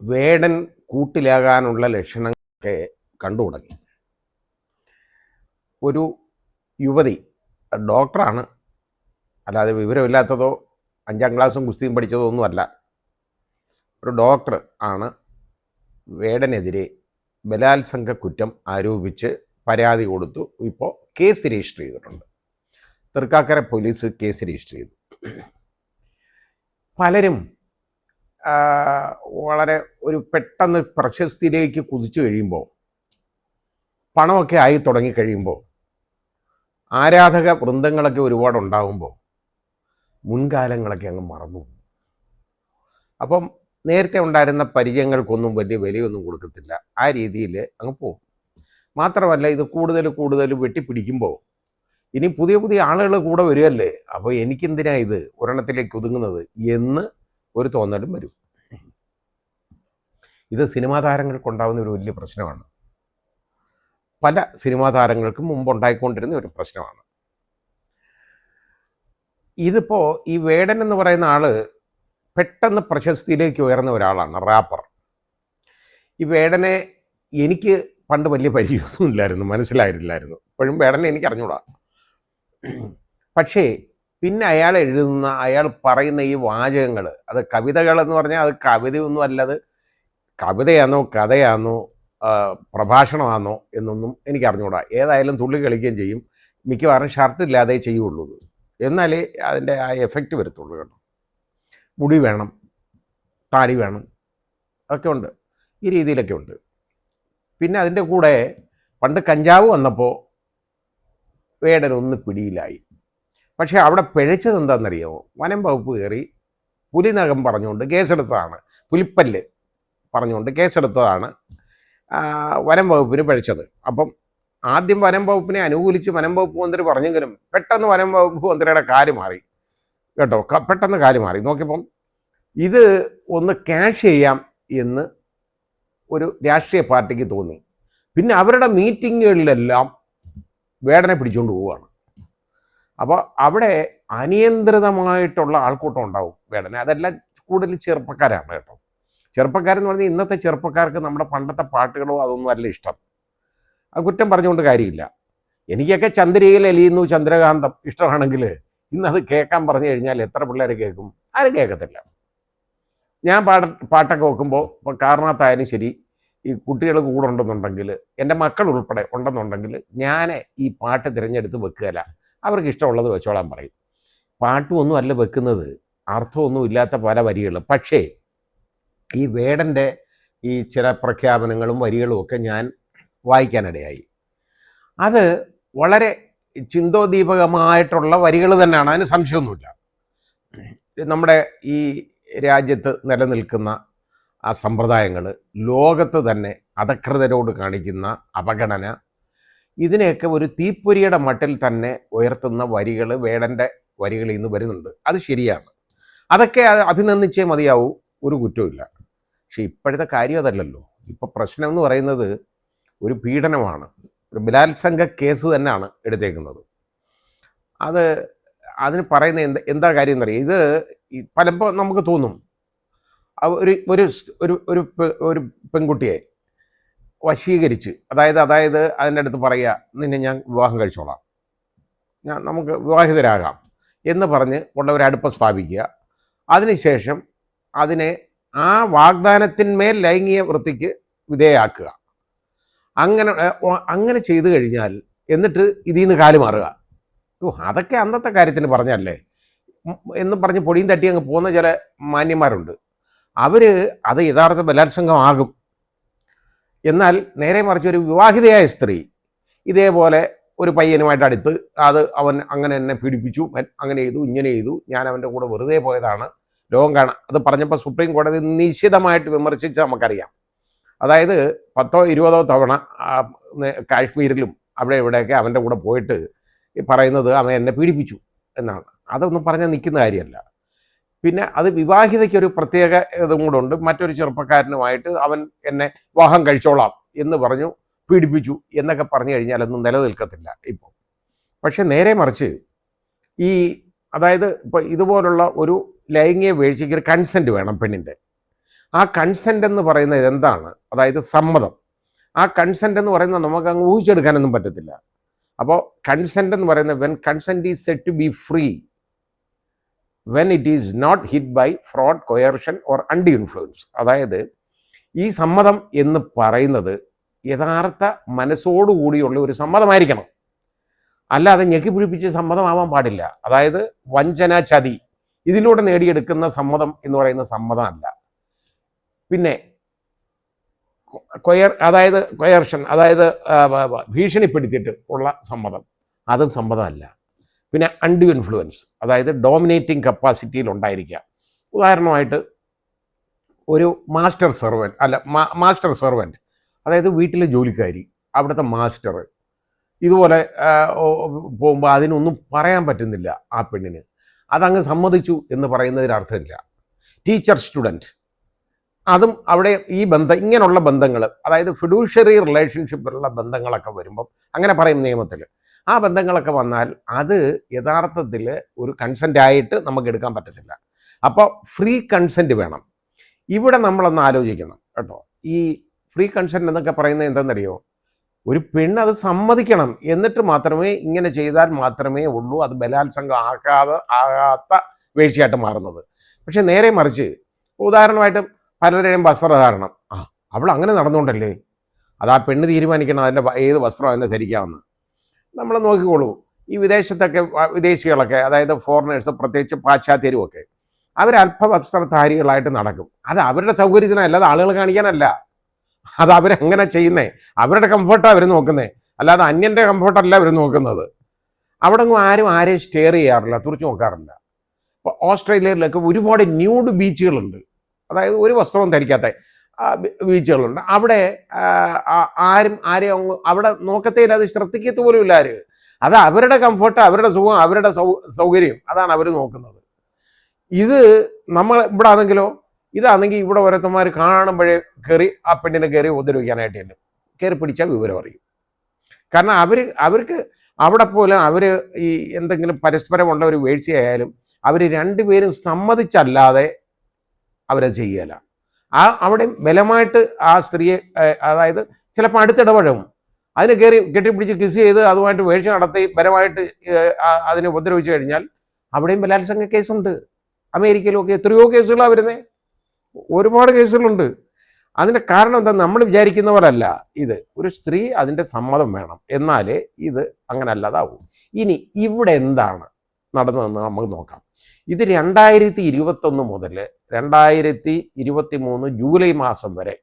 വേടൻ കൂട്ടിലാകാനുള്ള ലക്ഷണങ്ങളൊക്കെ കണ്ടു തുടങ്ങി. ഒരു യുവതി, ഡോക്ടറാണ്, അല്ലാതെ വിവരമില്ലാത്തതോ 5ാം ക്ലാസ്സും കുസ്തിയും പഠിച്ചതോ ഒന്നുമല്ല. ഒരു ഡോക്ടർ ആണ് വേടനെതിരെ ബലാത്സംഗ കുറ്റം ആരോപിച്ച് പരാതി കൊടുത്തു. ഇപ്പോൾ കേസ് രജിസ്റ്റർ ചെയ്തിട്ടുണ്ട്. തൃക്കാക്കര പോലീസ് കേസ് രജിസ്റ്റർ ചെയ്തു. പലരും വളരെ ഒരു പെട്ടെന്ന് പ്രശസ്തിയിലേക്ക് കുതിച്ചു കഴിയുമ്പോൾ, പണമൊക്കെ ആയി തുടങ്ങിക്കഴിയുമ്പോൾ, ആരാധക വൃന്ദങ്ങളൊക്കെ ഒരുപാടുണ്ടാകുമ്പോൾ മുൻകാലങ്ങളൊക്കെ അങ്ങ് മറന്നു. അപ്പം നേരത്തെ ഉണ്ടായിരുന്ന പരിചയങ്ങൾക്കൊന്നും വലിയ വിലയൊന്നും കൊടുക്കത്തില്ല. ആ രീതിയിൽ അങ്ങ് പോകും. മാത്രമല്ല, ഇത് കൂടുതൽ വെട്ടിപ്പിടിക്കുമ്പോൾ ഇനി പുതിയ പുതിയ ആളുകൾ കൂടെ വരുമല്ലേ, അപ്പോൾ എനിക്കെന്തിനാ ഇത് ഒരെണ്ണത്തിലേക്ക് ഒതുങ്ങുന്നത് എന്ന് ഒരു തോന്നലും വരും. ഇത് സിനിമാ താരങ്ങൾക്കുണ്ടാകുന്ന ഒരു വലിയ പ്രശ്നമാണ്. പല സിനിമാ താരങ്ങൾക്കും മുമ്പുണ്ടായിക്കൊണ്ടിരുന്ന ഒരു പ്രശ്നമാണ്. ഇതിപ്പോൾ ഈ വേടൻ എന്ന് പറയുന്ന ആൾ പെട്ടെന്ന് പ്രശസ്തിയിലേക്ക് ഉയർന്ന ഒരാളാണ്, റാപ്പർ. ഈ വേടനെ എനിക്ക് പണ്ട് വലിയ പരിചയമൊന്നും ഇല്ലായിരുന്നു, മനസ്സിലായിട്ടില്ലായിരുന്നു. ഇപ്പോഴും വേടനെ എനിക്ക് അറിഞ്ഞൂടാ. പക്ഷേ പിന്നെ അയാൾ എഴുതുന്ന, അയാൾ പറയുന്ന ഈ വാചകങ്ങൾ, അത് കവിതകളെന്ന് പറഞ്ഞാൽ അത് കവിതയൊന്നും അല്ലത്, കവിതയാണോ കഥയാണോ പ്രഭാഷണമാണോ എന്നൊന്നും എനിക്ക് അറിഞ്ഞൂടാ. ഏതായാലും തുള്ളി കളിക്കുകയും ചെയ്യും. മിക്കവാറും ഷർട്ടില്ലാതെ ചെയ്യുള്ളൂ. എന്നാലേ അതിൻ്റെ ആ എഫക്റ്റ് വരത്തുള്ളൂ കേട്ടോ. മുടി വേണം, താടി വേണം, അതൊക്കെ ഉണ്ട്. ഈ രീതിയിലൊക്കെ ഉണ്ട്. പിന്നെ അതിൻ്റെ കൂടെ പണ്ട് കഞ്ചാവ് വന്നപ്പോൾ വേടനൊന്ന് പിടിയിലായി. പക്ഷേ അവിടെ പിഴച്ചത് എന്താണെന്നറിയാമോ? വനം വകുപ്പ് കയറി പുലിനകം പറഞ്ഞുകൊണ്ട് കേസെടുത്തതാണ്, പുലിപ്പല്ല് പറഞ്ഞുകൊണ്ട് കേസെടുത്തതാണ് വനം വകുപ്പിന് പിഴച്ചത്. അപ്പം ആദ്യം വനം വകുപ്പിനെ അനുകൂലിച്ച് വനം വകുപ്പ് മന്ത്രി പറഞ്ഞെങ്കിലും പെട്ടെന്ന് വനം വകുപ്പ് മന്ത്രിയുടെ കാല് മാറി കേട്ടോ. പെട്ടെന്ന് കാല് മാറി. നോക്കിയപ്പം ഇത് ഒന്ന് ക്യാഷ് ചെയ്യാം എന്ന് ഒരു രാഷ്ട്രീയ പാർട്ടിക്ക് തോന്നി. പിന്നെ അവരുടെ മീറ്റിങ്ങുകളിലെല്ലാം വേടനെ പിടിച്ചുകൊണ്ട് പോവുകയാണ്. അപ്പോൾ അവിടെ അനിയന്ത്രിതമായിട്ടുള്ള ആൾക്കൂട്ടം ഉണ്ടാവും വേടനെ. അതെല്ലാം കൂടുതൽ ചെറുപ്പക്കാരാണ് കേട്ടോ. ചെറുപ്പക്കാരെന്ന് പറഞ്ഞാൽ ഇന്നത്തെ ചെറുപ്പക്കാർക്ക് നമ്മുടെ പണ്ടത്തെ പാട്ടുകളോ അതൊന്നും അല്ല ഇഷ്ടം. അത് കുറ്റം പറഞ്ഞുകൊണ്ട് കാര്യമില്ല. എനിക്കൊക്കെ ചന്ദ്രികയിൽ എലിയുന്നു ചന്ദ്രകാന്തം ഇഷ്ടമാണെങ്കിൽ ഇന്നത് കേൾക്കാൻ പറഞ്ഞു കഴിഞ്ഞാൽ എത്ര പിള്ളേർ കേൾക്കും? ആരും കേൾക്കത്തില്ല. ഞാൻ പാട്ടൊക്കെ വെക്കുമ്പോൾ, ഇപ്പോൾ കാരണത്തായാലും ശരി, ഈ കുട്ടികൾ കൂടെ ഉണ്ടെന്നുണ്ടെങ്കിൽ, എൻ്റെ മക്കൾ ഉൾപ്പെടെ ഉണ്ടെന്നുണ്ടെങ്കിൽ ഞാൻ ഈ പാട്ട് തിരഞ്ഞെടുത്ത് വെക്കുകയില്ല. അവർക്ക് ഇഷ്ടമുള്ളത് വെച്ചോളാൻ പറയും. പാട്ടുമൊന്നും അല്ല വെക്കുന്നത്, അർത്ഥമൊന്നും ഇല്ലാത്ത പല വരികൾ. പക്ഷേ ഈ വേടൻ്റെ ഈ ചില പ്രഖ്യാപനങ്ങളും വരികളും ഒക്കെ ഞാൻ വായിക്കാനിടയായി. അത് വളരെ ചിന്തോദീപകമായിട്ടുള്ള വരികൾ തന്നെയാണ്, അതിന് സംശയമൊന്നുമില്ല. നമ്മുടെ ഈ രാജ്യത്ത് നിലനിൽക്കുന്ന ആ സമ്പ്രദായങ്ങൾ, ലോകത്ത് തന്നെ അധകൃതരോട് കാണിക്കുന്ന അവഗണന, ഇതിനെയൊക്കെ ഒരു തീപ്പൊരിയുടെ മട്ടിൽ തന്നെ ഉയർത്തുന്ന വരികൾ വേടൻ്റെ വരികളിൽ നിന്ന് വരുന്നുണ്ട്. അത് ശരിയാണ്. അതൊക്കെ അഭിനന്ദിച്ചേ മതിയാവൂ, ഒരു കുറ്റമില്ല. പക്ഷെ ഇപ്പോഴത്തെ കാര്യം അതല്ലല്ലോ. ഇപ്പോൾ പ്രശ്നം എന്ന് പറയുന്നത് ഒരു പീഡനമാണ്, ഒരു ബലാത്സംഗ കേസ് തന്നെയാണ് എടുത്തേക്കുന്നത്. അതിന് പറയുന്ന എന്താ കാര്യം എന്നറിയാം. ഇത് പലപ്പോൾ നമുക്ക് തോന്നും, ഒരു ഒരു ഒരു ഒരു പെൺകുട്ടിയെ വശീകരിച്ച്, അതായത് അതിൻ്റെ അടുത്ത് പറയുക, നിന്നെ ഞാൻ വിവാഹം കഴിച്ചോളാം, നമുക്ക് വിവാഹിതരാകാം എന്ന് പറഞ്ഞ് ഉള്ള ഒരു അടുപ്പം സ്ഥാപിക്കുക. അതിനുശേഷം അതിനെ ആ വാഗ്ദാനത്തിന്മേൽ ലൈംഗിക വൃത്തിക്ക് വിധേയമാക്കുക. അങ്ങനെ ചെയ്തു കഴിഞ്ഞാൽ എന്നിട്ട് ഇതിൽ നിന്ന് കാല് മാറുക. അതൊക്കെ അന്നത്തെ കാര്യത്തിന് പറഞ്ഞല്ലേ എന്ന് പറഞ്ഞ് പൊടിയും തട്ടി അങ്ങ് പോകുന്ന ചില മാന്യന്മാരുണ്ട്. അത് യഥാർത്ഥ ബലാത്സംഗമാകും. എന്നാൽ നേരെ മറിച്ച് ഒരു വിവാഹിതയായ സ്ത്രീ ഇതേപോലെ ഒരു പയ്യനുമായിട്ട് അടുത്ത്, അവൻ അങ്ങനെ എന്നെ പീഡിപ്പിച്ചു, അങ്ങനെ ചെയ്തു, ഇങ്ങനെ ചെയ്തു, ഞാൻ അവൻ്റെ കൂടെ വെറുതെ പോയതാണ്, ലോകം കാണാം, അത് പറഞ്ഞപ്പോൾ സുപ്രീം കോടതി നിശ്ചിതമായിട്ട് വിമർശിച്ച് നമുക്കറിയാം. അതായത് 10 or 20 തവണ കാശ്മീരിലും അവിടെ ഇവിടെയൊക്കെ അവൻ്റെ കൂടെ പോയിട്ട് പറയുന്നത് അവൻ എന്നെ പീഡിപ്പിച്ചു എന്നാണ്. അതൊന്നും പറഞ്ഞാൽ നിൽക്കുന്ന കാര്യമല്ല. പിന്നെ അത് വിവാഹിതയ്ക്കൊരു പ്രത്യേക ഇതും കൂടെ ഉണ്ട്. മറ്റൊരു ചെറുപ്പക്കാരനുമായിട്ട് അവൻ എന്നെ വിവാഹം കഴിച്ചോളാം എന്ന് പറഞ്ഞു പീഡിപ്പിച്ചു എന്നൊക്കെ പറഞ്ഞു കഴിഞ്ഞാൽ അതൊന്നും നിലനിൽക്കത്തില്ല ഇപ്പോൾ. പക്ഷെ നേരെ മറിച്ച് അതായത് ഇപ്പോൾ ഇതുപോലുള്ള ഒരു ലൈംഗിക വീഴ്ചയ്ക്ക് ഒരു കൺസെൻറ്റ് വേണം പെണ്ണിൻ്റെ. ആ കൺസെൻ്റ് എന്ന് പറയുന്നത് എന്താണ്? അതായത് സമ്മതം. ആ കൺസെൻ്റ് എന്ന് പറയുന്നത് നമുക്ക് അങ്ങ് ഊഹിച്ചെടുക്കാനൊന്നും പറ്റത്തില്ല. അപ്പോൾ കൺസെൻ്റ് എന്ന് പറയുന്നത് when consent is set to be free when it is not hit by fraud, coercion or undue influence. അതായത് ഈ സമ്മതം എന്ന് പറയുന്നത് യഥാർത്ഥ മനസ്സോടുകൂടിയുള്ള ഒരു സമ്മതമായിരിക്കണം, അല്ലാതെ ഞെക്കി പിടിപ്പിച്ച് സമ്മതമാവാൻ പാടില്ല. അതായത് വഞ്ചന, ചതി, ഇതിലൂടെ നേടിയെടുക്കുന്ന സമ്മതം എന്ന് പറയുന്ന സമ്മതമല്ല. പിന്നെ അതായത് കൊയർഷൻ, അതായത് ഭീഷണിപ്പെടുത്തിയിട്ട് ഉള്ള സമ്മതം, അതും സമ്മതമല്ല. പിന്നെ അൺഡ്യൂ ഇൻഫ്ലുവൻസ്, അതായത് ഡോമിനേറ്റിംഗ് കപ്പാസിറ്റിയിൽ ഉണ്ടായിരിക്കുക. ഉദാഹരണമായിട്ട് ഒരു മാസ്റ്റർ സെർവൻറ്റ്, അതായത് വീട്ടിലെ ജോലിക്കാരി, അവിടുത്തെ മാസ്റ്റർ ഇതുപോലെ പോകുമ്പോൾ അതിനൊന്നും പറയാൻ പറ്റുന്നില്ല ആ പെണ്ണിന്, അതങ്ങ് സമ്മതിച്ചു എന്ന് പറയുന്നതിന് അർത്ഥമില്ല. ടീച്ചർ സ്റ്റുഡൻറ്റ്, അതും അവിടെ ഈ ഇങ്ങനെയുള്ള ബന്ധങ്ങൾ, അതായത് ഫിഡ്യൂഷ്യറി റിലേഷൻഷിപ്പിലുള്ള ബന്ധങ്ങളൊക്കെ വരുമ്പം അങ്ങനെ പറയും നിയമത്തിൽ. ആ ബന്ധങ്ങളൊക്കെ വന്നാൽ അത് യഥാർത്ഥത്തിൽ ഒരു കൺസെൻ്റ് ആയിട്ട് നമുക്ക് എടുക്കാൻ പറ്റത്തില്ല. അപ്പോൾ ഫ്രീ കൺസെൻറ്റ് വേണം. ഇവിടെ നമ്മളൊന്ന് ആലോചിക്കണം കേട്ടോ. ഈ ഫ്രീ കൺസെൻറ്റ് എന്നൊക്കെ പറയുന്നത് എന്താണെന്നറിയോ? ഒരു പെണ്ണ് അത് സമ്മതിക്കണം, എന്നിട്ട് മാത്രമേ ഇങ്ങനെ ചെയ്താൽ മാത്രമേ ഉള്ളൂ അത് ബലാത്സംഗം ആകാത്ത വേഴ്ചയായിട്ട് മാറുന്നത്. പക്ഷെ നേരെ മറിച്ച്, ഉദാഹരണമായിട്ട് പലരുടെയും വസ്ത്രധാരണം, അവൾ അങ്ങനെ നടന്നുകൊണ്ടല്ലേ, അത് ആ പെണ്ണ് തീരുമാനിക്കണം അതിൻ്റെ ഏത് വസ്ത്രം അതിനെ ധരിക്കാമെന്ന്. നമ്മൾ നോക്കിക്കോളൂ, ഈ വിദേശികളൊക്കെ, അതായത് ഫോറിനേഴ്സ്, പ്രത്യേകിച്ച് പാശ്ചാത്യരുമൊക്കെ, അവർ അല്പവസ്ത്രധാരികളായിട്ട് നടക്കും. അത് അവരുടെ സൗകര്യത്തിനല്ലാതെ ആളുകൾ കാണിക്കാനല്ല. അത് അവരെങ്ങനെ ചെയ്യുന്നേ, അവരുടെ കംഫർട്ടാണ് അവർ നോക്കുന്നേ, അല്ലാതെ അന്യൻ്റെ കംഫർട്ടല്ല അവർ നോക്കുന്നത്. അവിടെ ആരും ആരെയും സ്റ്റെയർ ചെയ്യാറില്ല, തുറച്ചു നോക്കാറില്ല. ഇപ്പോൾ ഓസ്ട്രേലിയയിലൊക്കെ ഒരുപാട് ന്യൂഡ് ബീച്ചുകളുണ്ട്, അതായത് ഒരു വസ്ത്രവും ധരിക്കാത്ത ബീച്ചുകളുണ്ട്. അവിടെ ആരെയും അവിടെ നോക്കത്തേയില്ല, അത് ശ്രദ്ധിക്കത്ത് പോലും ഇല്ല ആര്. അത് അവരുടെ കംഫർട്ട്, അവരുടെ സുഖം, അവരുടെ സൗകര്യം, അതാണ് അവർ നോക്കുന്നത്. ഇത് നമ്മൾ ഇവിടെ ആണെങ്കിലോ, ഇതാണെങ്കിൽ ഇവിടെ ഓരോരുത്തന്മാർ കാണുമ്പോഴേ കയറി ആ പെണ്ണിനെ കയറി ഉപദ്രവിക്കാനായിട്ട് തന്നെ കയറി പിടിച്ചാൽ വിവരം അറിയും. കാരണം അവർക്ക് അവിടെ പോലെ അവർ ഈ എന്തെങ്കിലും പരസ്പരമുള്ള ഒരു വീഴ്ചയായാലും അവർ രണ്ടുപേരും സമ്മതിച്ചല്ലാതെ അവരത് ചെയ്യല. അവിടെ ബലമായിട്ട് ആ സ്ത്രീയെ, അതായത് ചിലപ്പോൾ അടുത്തിടപഴകും, അതിന് കയറി കെട്ടിപ്പിടിച്ച് കിസ് ചെയ്ത് അതുമായിട്ട് വീഴ്ച നടത്തി ബലമായിട്ട് അതിനെ ഉപദ്രവിച്ചു കഴിഞ്ഞാൽ അവിടെയും ബലാത്സംഗ കേസുണ്ട്. അമേരിക്കയിലൊക്കെ എത്രയോ കേസുകളാണ് വരുന്നത്, ഒരുപാട് കേസുകളുണ്ട്. അതിൻ്റെ കാരണം എന്താ, നമ്മൾ വിചാരിക്കുന്ന പോലല്ല ഇത്. ഒരു സ്ത്രീ അതിൻ്റെ സമ്മതം വേണം, എന്നാലേ ഇത് അങ്ങനെ അല്ലാതാവൂ. ഇനി ഇവിടെ എന്താണ് നടന്നതെന്ന് നമുക്ക് നോക്കാം. ഇത് 2021 മുതൽ 2023 ജൂലൈ മാസം വരെ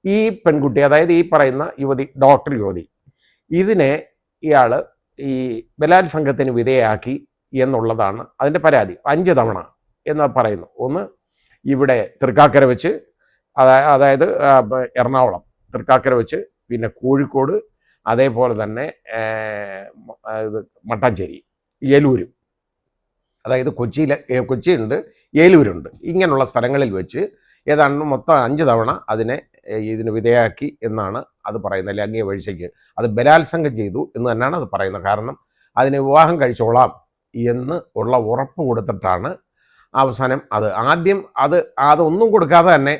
ഈ പെൺകുട്ടി, അതായത് ഈ പറയുന്ന യുവതി, ഡോക്ടർ യുവതി, ഇതിനെ ഇയാൾ ഈ ബലാത്സംഗത്തിന് വിധേയയാക്കി എന്നുള്ളതാണ് അതിൻ്റെ പരാതി. 5 തവണ എന്ന് പറയുന്നു. ഒന്ന് ഇവിടെ തൃക്കാക്കര വെച്ച്, അതായത് എറണാകുളം തൃക്കാക്കര വെച്ച്, പിന്നെ കോഴിക്കോട്, അതേപോലെ തന്നെ മട്ടാഞ്ചേരി, ഏലൂരും, അതായത് കൊച്ചിയുണ്ട്, ഏലൂരുണ്ട്, ഇങ്ങനെയുള്ള സ്ഥലങ്ങളിൽ വെച്ച് ഏതാണ്ട് മൊത്തം 5 തവണ ഇതിന് വിധേയമാക്കി എന്നാണ് അത് പറയുന്നത്. ലൈംഗിക വീഴ്ചയ്ക്ക്, അത് ബലാത്സംഗം ചെയ്തു എന്ന് തന്നെയാണ് അത് പറയുന്നത്. കാരണം അതിന് വിവാഹം കഴിച്ചോളാം എന്ന് ഉള്ള ഉറപ്പ് കൊടുത്തിട്ടാണ് അവസാനം ആദ്യം അതൊന്നും കൊടുക്കാതെ തന്നെ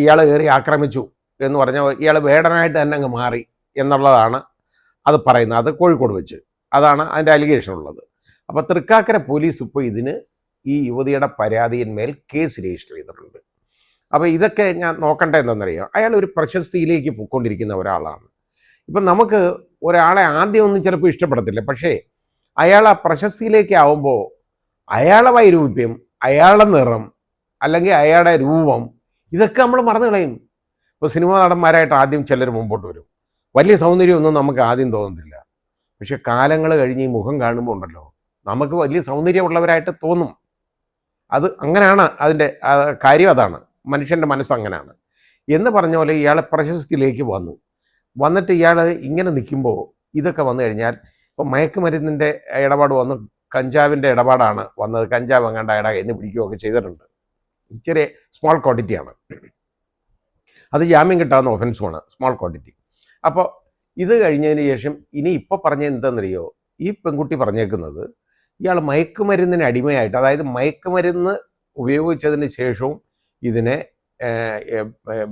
ഇയാൾ കയറി ആക്രമിച്ചു എന്ന് പറഞ്ഞാൽ ഇയാൾ വേടനായിട്ട് തന്നെ അങ്ങ് മാറി എന്നുള്ളതാണ് അത് പറയുന്നത്. അത് കോഴിക്കോട് വെച്ച്, അതാണ് അതിൻ്റെ അലിഗേഷൻ ഉള്ളത്. അപ്പോൾ തൃക്കാക്കര പോലീസ് ഇപ്പോൾ ഈ യുവതിയുടെ പരാതിയിന്മേൽ കേസ് രജിസ്റ്റർ ചെയ്തിട്ടുണ്ട്. അപ്പോൾ ഇതൊക്കെ ഞാൻ നോക്കണ്ടേ എന്താണെന്നറിയാം, അയാൾ ഒരു പ്രശസ്തിയിലേക്ക് പോയിക്കൊണ്ടിരിക്കുന്ന ഒരാളാണ്. ഇപ്പം നമുക്ക് ഒരാളെ ആദ്യമൊന്നും ചിലപ്പോൾ ഇഷ്ടപ്പെടത്തില്ല, പക്ഷേ അയാൾ ആ പ്രശസ്തിയിലേക്ക് ആവുമ്പോൾ അയാളെ വൈരൂപ്യം, അയാളുടെ നിറം, അല്ലെങ്കിൽ അയാളുടെ രൂപം, ഇതൊക്കെ നമ്മൾ മറന്നു കളയും. ഇപ്പോൾ സിനിമാ നടന്മാരായിട്ട് ആദ്യം ചിലർ മുമ്പോട്ട് വരും, വലിയ സൗന്ദര്യമൊന്നും നമുക്ക് ആദ്യം തോന്നുന്നില്ല. പക്ഷെ കാലങ്ങൾ കഴിഞ്ഞ് ഈ മുഖം കാണുമ്പോൾ ഉണ്ടല്ലോ, നമുക്ക് വലിയ സൗന്ദര്യമുള്ളവരായിട്ട് തോന്നും. അത് അങ്ങനെയാണ്, അതിൻ്റെ കാര്യം അതാണ്, മനുഷ്യൻ്റെ മനസ്സ് അങ്ങനെയാണ്. എന്ന് പറഞ്ഞ പോലെ ഇയാൾ പ്രശസ്തിയിലേക്ക് വന്നിട്ട് ഇയാൾ ഇങ്ങനെ നിൽക്കുമ്പോൾ ഇതൊക്കെ വന്നു കഴിഞ്ഞാൽ, ഇപ്പോൾ മയക്കുമരുന്നിൻ്റെ ഇടപാട് വന്നു, കഞ്ചാവിൻ്റെ ഇടപാടാണ് വന്നത്, കഞ്ചാവ് അങ്ങാണ്ട് അയാളെ എന്ന് പിടിക്കുകയൊക്കെ ചെയ്തിട്ടുണ്ട്. ചെറിയ സ്മോൾ ക്വാണ്ടിറ്റിയാണ്, അത് ജാമ്യം കിട്ടാവുന്ന ഒഫൻസുമാണ്, സ്മോൾ ക്വാണ്ടിറ്റി. അപ്പോൾ ഇത് കഴിഞ്ഞതിന് ശേഷം ഇനി ഇപ്പോൾ പറഞ്ഞ എന്താണെന്നറിയോ, ഈ പെൺകുട്ടി പറഞ്ഞേക്കുന്നത് ഇയാൾ മയക്കുമരുന്നിന് അടിമയായിട്ട്, അതായത് മയക്കുമരുന്ന് ഉപയോഗിച്ചതിന് ശേഷവും ഇതിനെ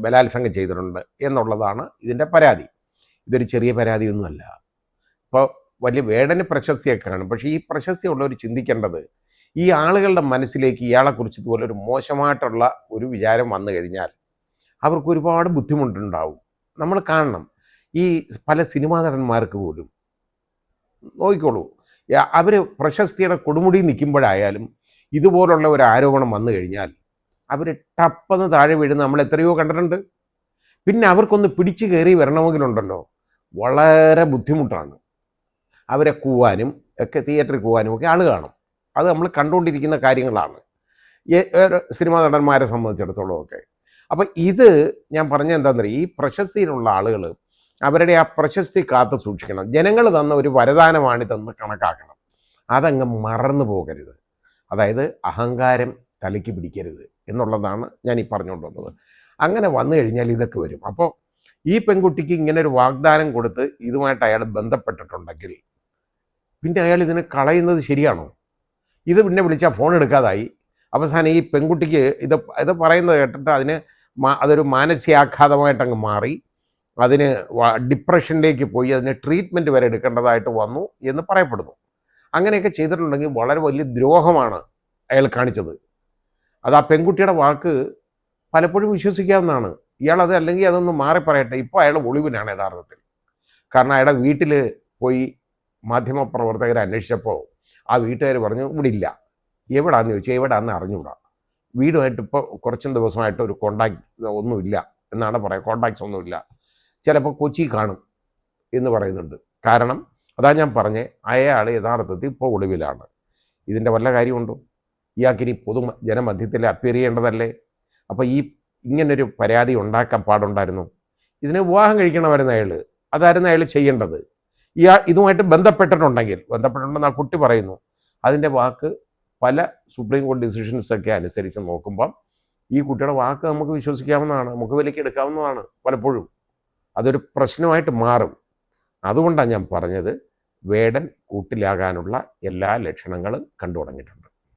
ബലാത്സംഗം ചെയ്തിട്ടുണ്ട് എന്നുള്ളതാണ് ഇതിൻ്റെ പരാതി. ഇതൊരു ചെറിയ പരാതിയൊന്നുമല്ല. ഇപ്പോൾ വലിയ വേടന് പ്രശസ്തിയൊക്കെ കാണും. പക്ഷേ ഈ പ്രശസ്തി ഉള്ളവർ ചിന്തിക്കേണ്ടത് ഈ ആളുകളുടെ മനസ്സിലേക്ക് ഇയാളെക്കുറിച്ച് ഇതുപോലെ ഒരു മോശമായിട്ടുള്ള ഒരു വിചാരം വന്നു കഴിഞ്ഞാൽ അവർക്ക് ഒരുപാട് ബുദ്ധിമുട്ടുണ്ടാവും. നമ്മൾ കാണണം, ഈ പല സിനിമാ നടന്മാർക്ക് പോലും നോക്കിക്കോളൂ, അവർ പ്രശസ്തിയുടെ കൊടുമുടി നിൽക്കുമ്പോഴായാലും ഇതുപോലുള്ള ഒരു ആരോപണം വന്നു കഴിഞ്ഞാൽ അവർ ടപ്പെന്ന് താഴെ വീഴുന്ന നമ്മൾ എത്രയോ കണ്ടിട്ടുണ്ട്. പിന്നെ അവർക്കൊന്ന് പിടിച്ചു കയറി വരണമെങ്കിലുണ്ടല്ലോ വളരെ ബുദ്ധിമുട്ടാണ്. അവരെ കൂവാനും ഒക്കെ, തിയേറ്ററിൽ കൂവാനും ഒക്കെ ആൾ കാണും. അത് നമ്മൾ കണ്ടുകൊണ്ടിരിക്കുന്ന കാര്യങ്ങളാണ് സിനിമാ നടന്മാരെ സംബന്ധിച്ചിടത്തോളം ഒക്കെ. അപ്പം ഇത് ഞാൻ പറഞ്ഞ എന്താണെന്ന് പറയുക, ഈ പ്രശസ്തിയിലുള്ള ആളുകൾ അവരുടെ ആ പ്രശസ്തി കാത്തു സൂക്ഷിക്കണം. ജനങ്ങൾ തന്ന ഒരു വരദാനമാണിതെന്ന് കണക്കാക്കണം. അതങ്ങ് മറന്നു പോകരുത്. അതായത് അഹങ്കാരം തലയ്ക്ക് പിടിക്കരുത് എന്നുള്ളതാണ് ഞാൻ ഈ പറഞ്ഞുകൊണ്ട് വന്നത്. അങ്ങനെ വന്നു കഴിഞ്ഞാൽ ഇതൊക്കെ വരും. അപ്പോൾ ഈ പെൺകുട്ടിക്ക് ഇങ്ങനെ ഒരു വാഗ്ദാനം കൊടുത്ത് ഇതുമായിട്ട് അയാൾ ബന്ധപ്പെട്ടിട്ടുണ്ടെങ്കിൽ പിന്നെ അയാൾ ഇതിനെ കളയുന്നത് ശരിയാണോ? ഇത് പിന്നെ വിളിച്ചാൽ ഫോൺ എടുക്കാതായി. അവസാനം ഈ പെൺകുട്ടിക്ക് ഇത് പറയുന്നത് കേട്ടിട്ട് അതൊരു മാനസികാഘാതമായിട്ടങ്ങ് മാറി. അതിന് ഡിപ്രഷനിലേക്ക് പോയി അതിന് ട്രീറ്റ്മെൻറ്റ് വരെ എടുക്കേണ്ടതായിട്ട് വന്നു എന്ന് പറയപ്പെടുന്നു. അങ്ങനെയൊക്കെ ചെയ്തിട്ടുണ്ടെങ്കിൽ വളരെ വലിയ ദ്രോഹമാണ് അയാൾ കാണിച്ചത്. അത് ആ പെൺകുട്ടിയുടെ വാക്ക് പലപ്പോഴും വിശ്വസിക്കാവുന്നതാണ്. ഇയാളത് അല്ലെങ്കിൽ അതൊന്ന് മാറി പറയട്ടെ. ഇപ്പോൾ അയാൾ ഒളിവിനാണ് യഥാർത്ഥത്തിൽ. കാരണം അയാളുടെ വീട്ടിൽ പോയി മാധ്യമപ്രവർത്തകർ അന്വേഷിച്ചപ്പോൾ ആ വീട്ടുകാർ പറഞ്ഞു ഇവിടെ ഇല്ല. എവിടാന്ന് ചോദിച്ചാൽ എവിടാന്ന് അറിഞ്ഞുകൂടാ. വീടുമായിട്ട് ഇപ്പോൾ കുറച്ചും ദിവസമായിട്ട് ഒരു കോണ്ടാക്ട് ഒന്നുമില്ല എന്നാണ് പറയുക. കോണ്ടാക്ട്സ് ഒന്നുമില്ല. ചിലപ്പോൾ കൊച്ചി കാണും എന്ന് പറയുന്നുണ്ട്. കാരണം അതാ ഞാൻ പറഞ്ഞേ, അയാൾ യഥാർത്ഥത്തിൽ ഇപ്പോൾ ഒളിവിലാണ്. ഇതിൻ്റെ വല്ല കാര്യമുണ്ടോ? ഇയാൾക്കിനി ജനമധ്യത്തിൽ അപ്പിയർ ചെയ്യേണ്ടതല്ലേ? അപ്പോൾ ഇങ്ങനൊരു പരാതി ഉണ്ടാക്കാൻ പാടുണ്ടായിരുന്നു? ഇതിനെ വിവാഹം കഴിക്കണമായിരുന്നു അയാൾ. അതായിരുന്നു അയാൾ ചെയ്യേണ്ടത്. ഇതുമായിട്ട് ബന്ധപ്പെട്ടിട്ടുണ്ടെന്ന് ആ കുട്ടി പറയുന്നു. അതിൻ്റെ വാക്ക് പല സുപ്രീം കോടതി ഡിസിഷൻസൊക്കെ അനുസരിച്ച് നോക്കുമ്പം ഈ കുട്ടിയുടെ വാക്ക് നമുക്ക് വിശ്വസിക്കാവുന്നതാണ്, നമുക്ക് വിലയ്ക്ക് എടുക്കാവുന്നതാണ്. പലപ്പോഴും അതൊരു പ്രശ്നമായിട്ട് മാറും. അതുകൊണ്ടാണ് ഞാൻ പറഞ്ഞത്, വേടൻ കൂട്ടിലാകാനുള്ള എല്ലാ ലക്ഷണങ്ങളും കണ്ടു തുടങ്ങിയിട്ടുണ്ട്.